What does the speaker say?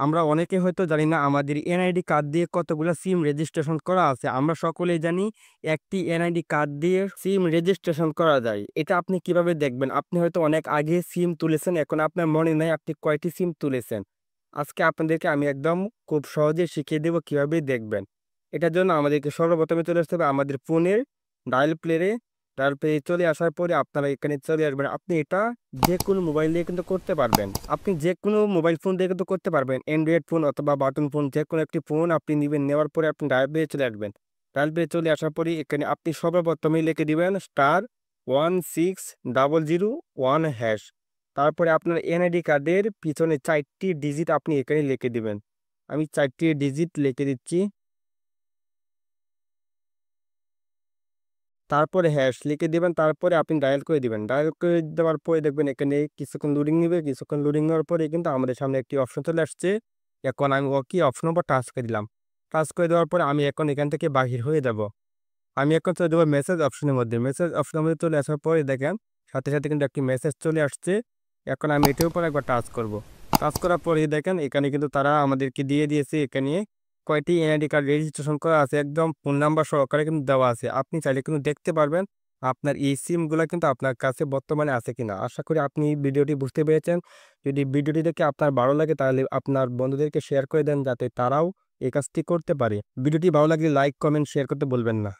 আমরা অনেকে হয়তো জানি না আমাদের এনআইডি কার্ড দিয়ে কতগুলো সিম রেজিস্ট্রেশন করা আছে। আমরা সকলেই জানি একটি এনআইডি কার্ড দিয়ে সিম রেজিস্ট্রেশন করা যায়। এটা আপনি কিভাবে দেখবেন? আপনি হয়তো অনেক আগে সিম তুলেছেন, এখন আপনার মনে নাই আপনি কয়টি সিম তুলেছেন। আজকে আপনাদেরকে আমি একদম খুব সহজে শিখিয়ে দেব কিভাবে দেখবেন। এটার জন্য আমাদেরকে সর্বপ্রথমে চলে আসতে হবে আমাদের ফোনের ডায়াল প্লেরে। ডায়াল প্লে চলে আসার পরে আপনারা এখানে চলে আসবেন। আপনি এটা যেকোনো মোবাইল দিয়ে কিন্তু করতে পারবেন। আপনি যেকোনো মোবাইল ফোন দিয়ে কিন্তু করতে পারবেন। অ্যান্ড্রয়েড ফোন অথবা বাটন ফোন যেকোনো একটি ফোন আপনি নিবেন। নেওয়ার পরে আপনি ডায়াল প্লে চলে আসবেন। ডায়াল প্লে চলে আসার পরে এখানে আপনি সর্বপ্রথমেই লিখে দিবেন *16001#। তারপরে আপনার এনআইডি কার্ডের পিছনে 4টি ডিজিট আপনি এখানে লিখে দিবেন। আমি 4টি ডিজিট লিখে দিচ্ছি। তারপরে হ্যাশ লিখে দিবেন। তারপরে আপনি ডায়াল করে দিবেন। ডায়াল করে দেওয়ার পরে দেখবেন এখানে কিছুক্ষণ লোডিং নিবে। কিছুক্ষণ লোডিং নেওয়ার পরে কিন্তু আমাদের সামনে একটি অপশন চলে আসছে। এখন আমি ওকে অপশনের উপর টাচ করে দিলাম। টাচ করে দেওয়ার পরে আমি এখন এখান থেকে বাহির হয়ে যাব। আমি এখন চলে যাবো মেসেজ অপশনের মধ্যে। মেসেজ অপশনের মধ্যে চলে আসার পরে দেখেন সাথে, সাথে কিন্তু একটি মেসেজ চলে আসছে। এখন আমি এটার উপর একবার টাচ করব। টাচ করার পরেই দেখেন এখানে কিন্তু তারা আমাদেরকে দিয়ে দিয়েছে এখানে কয়টি এনআইডি কার্ড রেজিস্ট্রেশন করা আছে একদম ফোন নাম্বার সহকারে কিন্তু দেওয়া আছে। আপনি চাইলে কিন্তু দেখতে পারবেন আপনার এই সিমগুলা কিন্তু আপনার কাছে বর্তমানে আছে কিনা। আশা করি আপনি ভিডিওটি বুঝতে পেরেছেন। যদি ভিডিওটি দেখে আপনার ভালো লাগে তাহলে আপনার বন্ধুদেরকে শেয়ার করে দেন যাতে তারাও এই কাজটি করতে পারে। ভিডিওটি ভালো লাগলে লাইক, কমেন্ট, শেয়ার করতে ভুলবেন না।